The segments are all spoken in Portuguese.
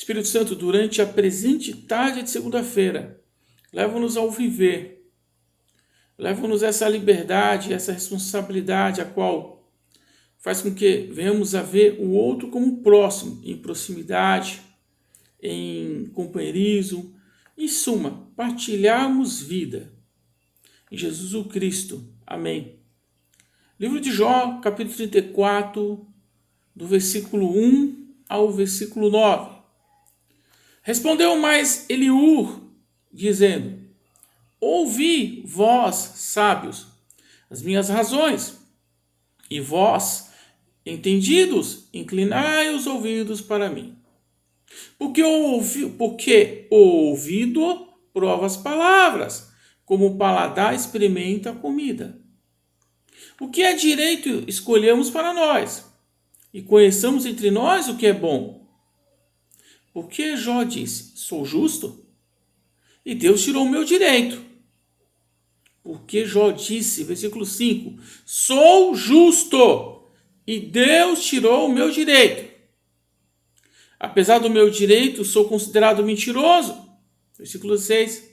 Espírito Santo, durante a presente tarde de segunda-feira, leva-nos ao viver. Leva-nos essa liberdade, essa responsabilidade, a qual faz com que venhamos a ver o outro como próximo, em proximidade, em companheirismo, em suma, partilharmos vida. Em Jesus o Cristo. Amém. Livro de Jó, capítulo 34, do versículo 1 ao versículo 9. Respondeu mais Eliú, dizendo: ouvi, vós, sábios, as minhas razões, e vós, entendidos, inclinai os ouvidos para mim. Porque o ouvido prova as palavras, como o paladar experimenta a comida. O que é direito escolhemos para nós, e conheçamos entre nós o que é bom. Porque Jó disse: sou justo, e Deus tirou o meu direito. Porque Jó disse, versículo 5, sou justo, e Deus tirou o meu direito. Apesar do meu direito, sou considerado mentiroso. Versículo 6,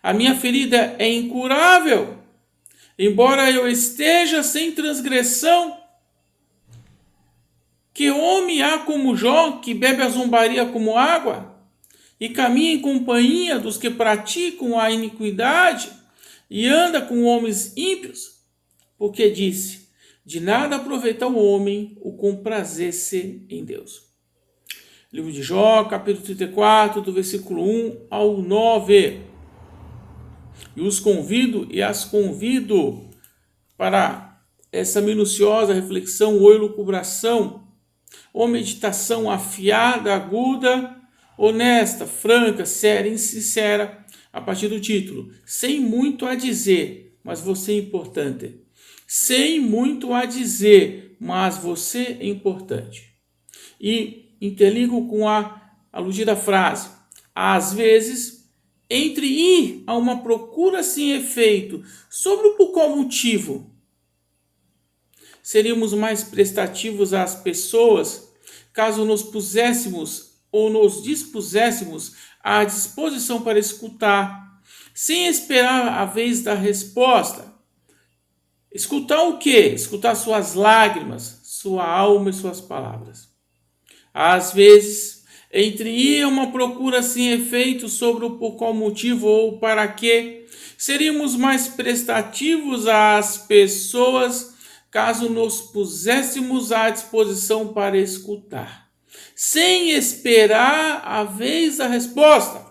a minha ferida é incurável, embora eu esteja sem transgressão. Que homem há como Jó, que bebe a zombaria como água, e caminha em companhia dos que praticam a iniquidade, e anda com homens ímpios? Porque disse: de nada aproveita o homem o comprazer-se em Deus. Livro de Jó, capítulo 34, do versículo 1 ao 9. E os convido e as convido para essa minuciosa reflexão ou elucubração, ou meditação afiada, aguda, honesta, franca, séria e sincera, a partir do título: sem muito a dizer, mas você é importante. Sem muito a dizer, mas você é importante. E interligo com a aludida frase: às vezes, entre ir a uma procura sem efeito, sobre por qual motivo seríamos mais prestativos às pessoas caso nos puséssemos ou nos dispuséssemos à disposição para escutar, sem esperar a vez da resposta. Escutar o quê? Escutar suas lágrimas, sua alma e suas palavras. Às vezes, entre ir a uma procura sem efeito sobre o por qual motivo ou para quê, seríamos mais prestativos às pessoas caso nos puséssemos à disposição para escutar, sem esperar a vez da resposta.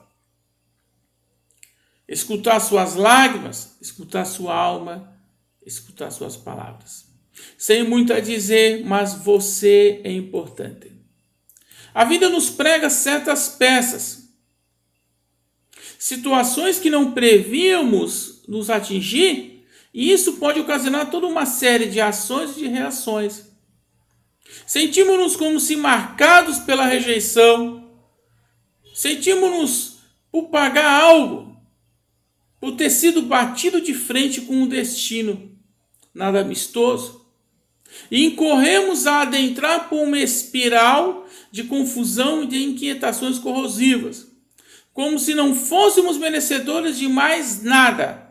Escutar suas lágrimas, escutar sua alma, escutar suas palavras. Sem muito a dizer, mas você é importante. A vida nos prega certas peças, situações que não prevíamos nos atingir, e isso pode ocasionar toda uma série de ações e de reações. Sentimos-nos como se marcados pela rejeição. Sentimos-nos por pagar algo, por ter sido batido de frente com um destino nada amistoso. E incorremos a adentrar por uma espiral de confusão e de inquietações corrosivas, como se não fôssemos merecedores de mais nada,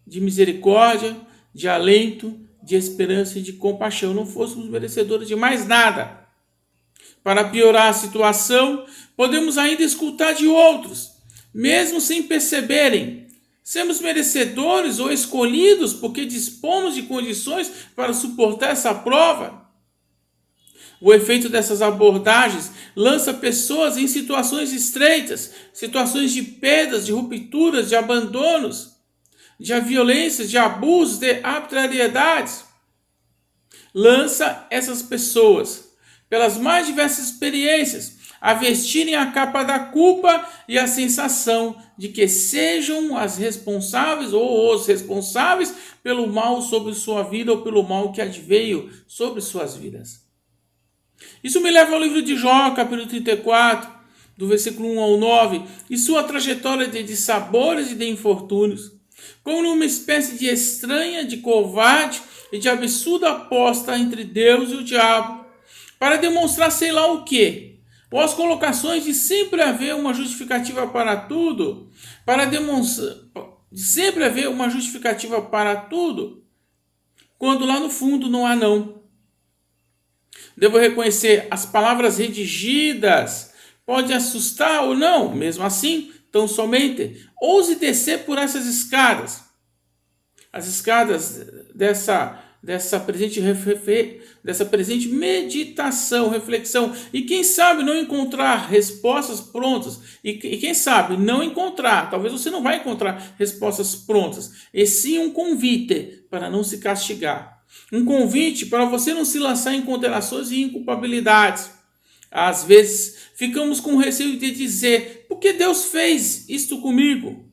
de misericórdia, de alento, de esperança e de compaixão. Não fôssemos merecedores de mais nada. Para piorar a situação, podemos ainda escutar de outros, mesmo sem perceberem. Sermos merecedores ou escolhidos porque dispomos de condições para suportar essa prova. O efeito dessas abordagens lança pessoas em situações estreitas, situações de perdas, de rupturas, de abandonos, de violências, de abusos, de arbitrariedades. Lança essas pessoas, pelas mais diversas experiências, a vestirem a capa da culpa e a sensação de que sejam as responsáveis ou os responsáveis pelo mal sobre sua vida ou pelo mal que adveio sobre suas vidas. Isso me leva ao livro de Jó, capítulo 34, do versículo 1 ao 9, e sua trajetória de dissabores e de infortúnios, como numa espécie de estranha, de covarde e de absurda aposta entre Deus e o diabo, para demonstrar sei lá o quê, ou as colocações de sempre haver uma justificativa para tudo, para demonstrar, de sempre haver uma justificativa para tudo, quando lá no fundo não há não. Devo reconhecer, as palavras redigidas podem assustar ou não, mesmo assim, tão somente, ouse descer por essas escadas. As escadas dessa presente meditação, reflexão, e quem sabe não encontrar respostas prontas, e quem sabe não encontrar, talvez você não vai encontrar respostas prontas, e sim um convite para não se castigar, um convite para você não se lançar em condenações e inculpabilidades. Às vezes ficamos com receio de dizer: por que Deus fez isto comigo?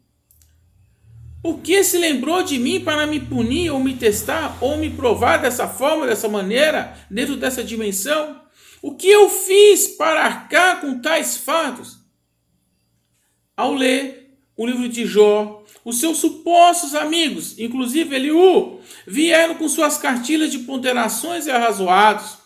Por que se lembrou de mim para me punir ou me testar ou me provar dessa forma, dessa maneira, dentro dessa dimensão? O que eu fiz para arcar com tais fardos? Ao ler o livro de Jó, os seus supostos amigos, inclusive Eliú, vieram com suas cartilhas de ponderações e arrazoados.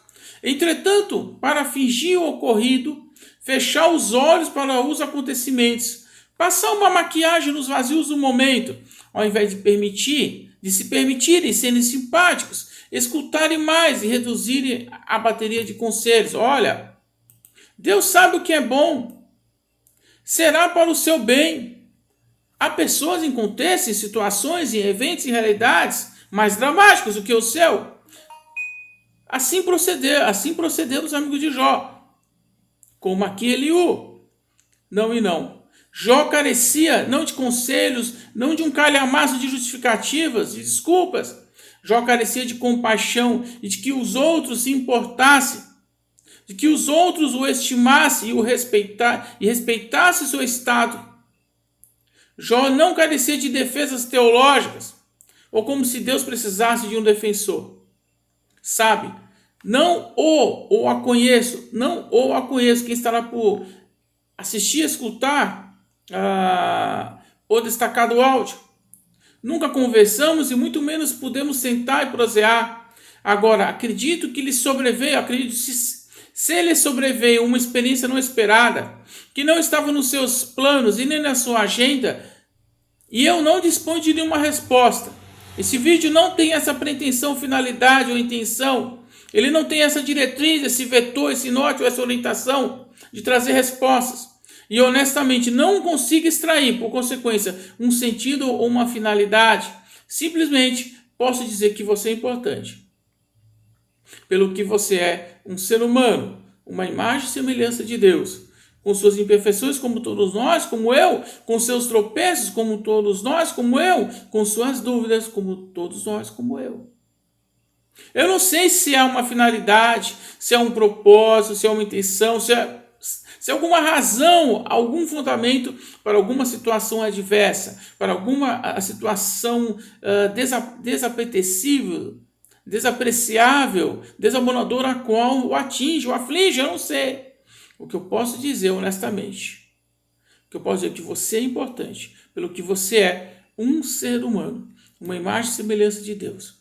Entretanto, para fingir o ocorrido, fechar os olhos para os acontecimentos, passar uma maquiagem nos vazios do momento, ao invés de se permitirem serem simpáticos, escutarem mais e reduzirem a bateria de conselhos. Olha, Deus sabe o que é bom, será para o seu bem. Há pessoas em contextos, em situações, em eventos, em realidades mais dramáticos do que o seu. Assim procederam os amigos de Jó, como aqui Eliú. Não e não. Jó carecia não de conselhos, não de um calhamaço de justificativas, de desculpas. Jó carecia de compaixão e de que os outros se importassem, de que os outros o estimassem e respeitassem seu estado. Jó não carecia de defesas teológicas, ou como se Deus precisasse de um defensor. Sabe, não a conheço, quem estará por assistir, escutar o destacado áudio. Nunca conversamos e muito menos podemos sentar e prosear. Agora, acredito que lhe sobreveio, se lhe sobreveio uma experiência não esperada, que não estava nos seus planos e nem na sua agenda, e eu não disponho de nenhuma resposta. Esse vídeo não tem essa pretensão, finalidade ou intenção. Ele não tem essa diretriz, esse vetor, esse norte ou essa orientação de trazer respostas. E honestamente não consigo extrair, por consequência, um sentido ou uma finalidade. Simplesmente posso dizer que você é importante. Pelo que você é um ser humano, uma imagem e semelhança de Deus, com suas imperfeições como todos nós, como eu, com seus tropeços como todos nós, como eu, com suas dúvidas como todos nós, como eu. Eu não sei se há uma finalidade, se há um propósito, se há uma intenção, se há alguma razão, algum fundamento para alguma situação adversa, para alguma situação desapetecível, desapreciável, desabonadora a qual o atinge, o aflige, eu não sei. O que eu posso dizer honestamente, o que eu posso dizer é que você é importante, pelo que você é um ser humano, uma imagem e semelhança de Deus,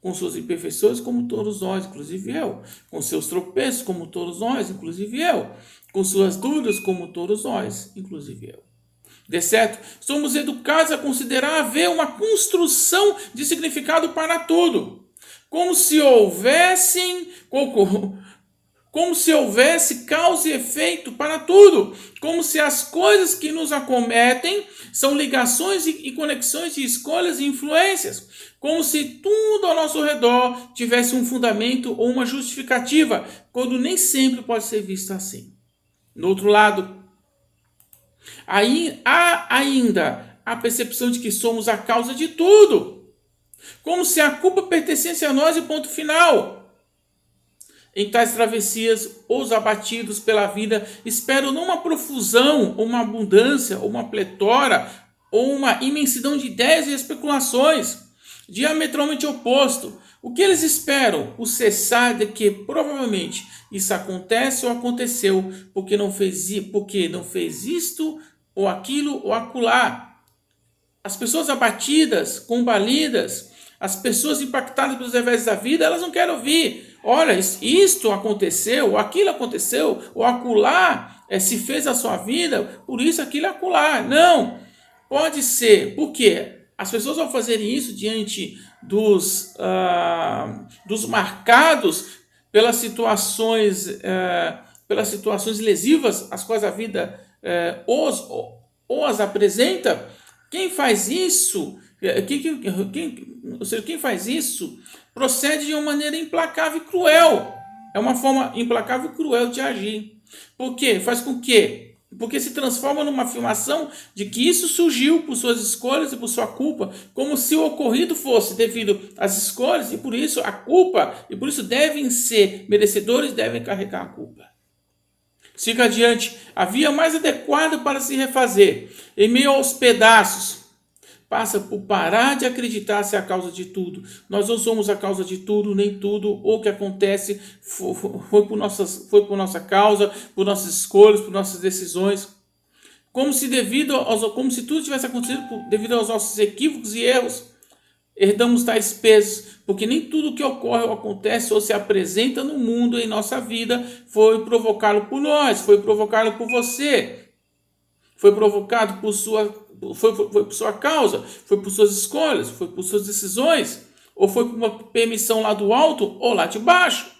com suas imperfeições como todos nós, inclusive eu, com seus tropeços como todos nós, inclusive eu, com suas dúvidas como todos nós, inclusive eu. De certo, somos educados a considerar haver uma construção de significado para tudo, como se houvesse causa e efeito para tudo, como se as coisas que nos acometem são ligações e conexões de escolhas e influências, como se tudo ao nosso redor tivesse um fundamento ou uma justificativa, quando nem sempre pode ser visto assim. No outro lado, há ainda a percepção de que somos a causa de tudo, como se a culpa pertencesse a nós e ponto final. Em tais travessias, os abatidos pela vida esperam não uma profusão, ou uma abundância, ou uma pletora, ou uma imensidão de ideias e especulações, diametralmente oposto. O que eles esperam? O cessar de que provavelmente isso acontece ou aconteceu, porque não fez isto, ou aquilo, ou acolá. As pessoas abatidas, combalidas, as pessoas impactadas pelos revés da vida, elas não querem ouvir. olha, isto aconteceu, aquilo aconteceu, ou acolá se fez a sua vida, por isso aquilo acolá. Não, pode ser, por quê? As pessoas ao fazerem isso diante dos marcados pelas situações lesivas, as quais a vida ou as apresenta, quem faz isso, ou seja, quem faz isso procede de uma maneira implacável e cruel. É uma forma implacável e cruel de agir. Por quê? Faz com que porque se transforma numa afirmação de que isso surgiu por suas escolhas e por sua culpa, como se o ocorrido fosse devido às escolhas e por isso a culpa, e por isso devem ser merecedores, devem carregar a culpa. Siga adiante. A via mais adequada para se refazer, em meio aos pedaços, passa por parar de acreditar ser a causa de tudo. Nós não somos a causa de tudo, nem tudo o que acontece foi por nossa causa, por nossas escolhas, por nossas decisões. Como se tudo tivesse acontecido devido aos nossos equívocos e erros. Herdamos tais pesos, porque nem tudo que ocorre ou acontece ou se apresenta no mundo em nossa vida foi provocado por nós, foi provocado por você, foi provocado foi por sua causa, foi por suas escolhas, foi por suas decisões, ou foi por uma permissão lá do alto ou lá de baixo.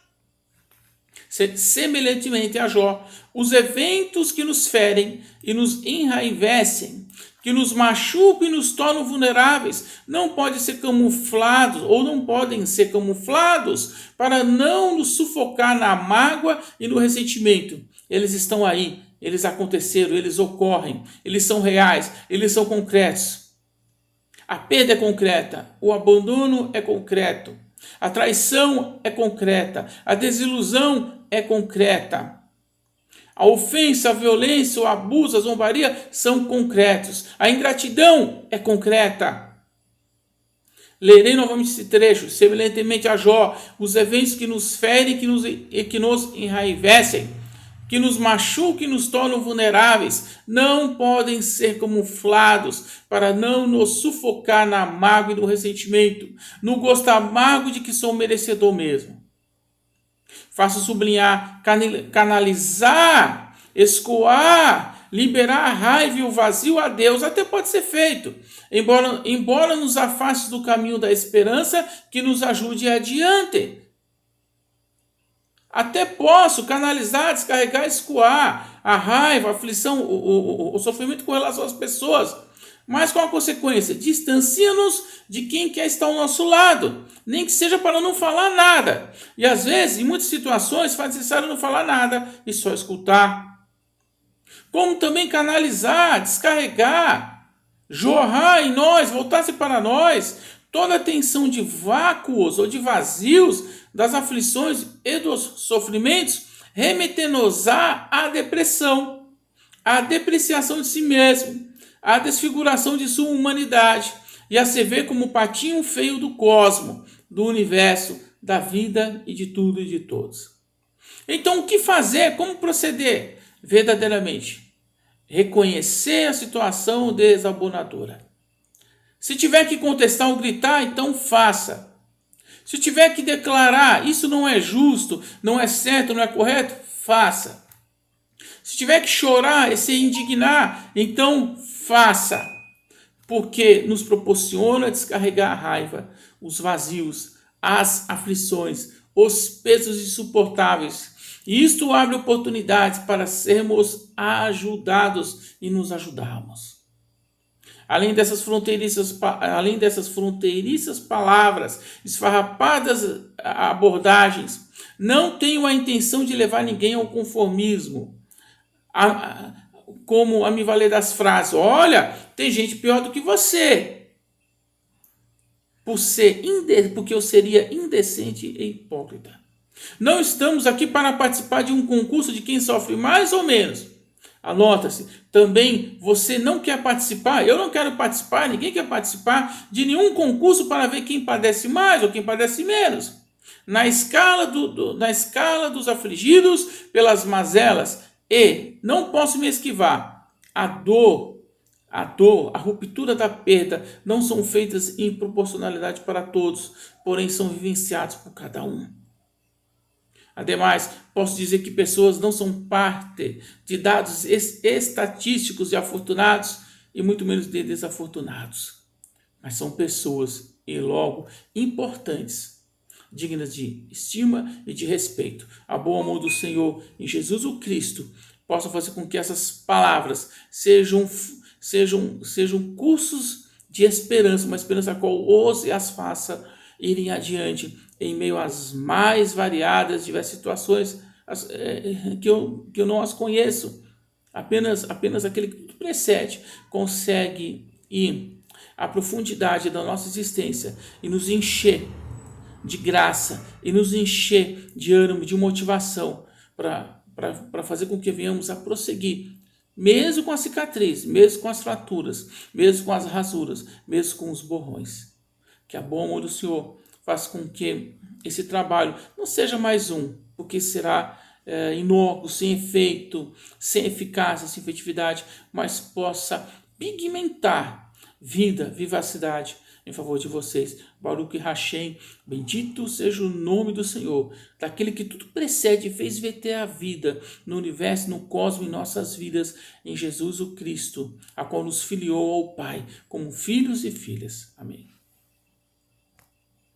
Semelhantemente a Jó, os eventos que nos ferem e nos enraivecem, que nos machucam e nos tornam vulneráveis, não podem ser camuflados ou não podem ser camuflados para não nos sufocar na mágoa e no ressentimento. Eles estão aí, eles aconteceram, eles ocorrem, eles são reais, eles são concretos. A perda é concreta, o abandono é concreto, a traição é concreta, a desilusão é concreta. A ofensa, a violência, o abuso, a zombaria são concretos. A ingratidão é concreta. Lerei novamente esse trecho, semelhantemente a Jó, os eventos que nos ferem e que nos enraivecem, que nos machucam e nos tornam vulneráveis, não podem ser camuflados para não nos sufocar na mágoa e no ressentimento, no gosto amargo de que sou merecedor mesmo. Faço sublinhar, canalizar, escoar, liberar a raiva e o vazio a Deus, até pode ser feito, embora nos afaste do caminho da esperança que nos ajude adiante. Até posso canalizar, descarregar, escoar a raiva, a aflição, o sofrimento com relação às pessoas. Mas qual a consequência? Distancia-nos de quem quer estar ao nosso lado, nem que seja para não falar nada. E às vezes, em muitas situações, faz necessário não falar nada e só escutar. Como também canalizar, descarregar, jorrar em nós, voltar-se para nós, toda a tensão de vácuos ou de vazios das aflições e dos sofrimentos, remetendo-nos à depressão, à depreciação de si mesmo, à desfiguração de sua humanidade e a se ver como o patinho feio do cosmo, do universo, da vida e de tudo e de todos. Então, o que fazer? Como proceder verdadeiramente? Reconhecer a situação desabonadora. Se tiver que contestar ou gritar, então faça. Se tiver que declarar, isso não é justo, não é certo, não é correto, faça. Se tiver que chorar e se indignar, então faça. Porque nos proporciona descarregar a raiva, os vazios, as aflições, os pesos insuportáveis. E isto abre oportunidades para sermos ajudados e nos ajudarmos. Além dessas fronteiriças palavras, esfarrapadas abordagens, não tenho a intenção de levar ninguém ao conformismo. Como a me valer das frases, olha, tem gente pior do que você, porque eu seria indecente e hipócrita. Não estamos aqui para participar de um concurso de quem sofre mais ou menos. Anota-se, também você não quer participar, eu não quero participar, ninguém quer participar de nenhum concurso para ver quem padece mais ou quem padece menos. Na escala dos afligidos pelas mazelas, e não posso me esquivar. A dor, a ruptura da perda não são feitas em proporcionalidade para todos, porém são vivenciados por cada um. Ademais, posso dizer que pessoas não são parte de dados estatísticos de afortunados e muito menos de desafortunados, mas são pessoas e logo importantes, dignas de estima e de respeito. A boa mão do Senhor em Jesus o Cristo possa fazer com que essas palavras sejam cursos de esperança, uma esperança a qual os e as faça irem adiante em meio às mais variadas, diversas situações que eu não as conheço. Apenas aquele que precede consegue ir à profundidade da nossa existência e nos encher de graça e nos encher de ânimo, de motivação para fazer com que venhamos a prosseguir, mesmo com a cicatriz, mesmo com as fraturas, mesmo com as rasuras, mesmo com os borrões. Que a boa mão do Senhor faça com que esse trabalho não seja mais porque será inócuo, sem efeito, sem eficácia, sem efetividade, mas possa pigmentar vida, vivacidade em favor de vocês. Baruch Hashem, bendito seja o nome do Senhor, daquele que tudo precede e fez verter a vida no universo, no cosmos, em nossas vidas, em Jesus o Cristo, a qual nos filiou ao Pai, como filhos e filhas. Amém.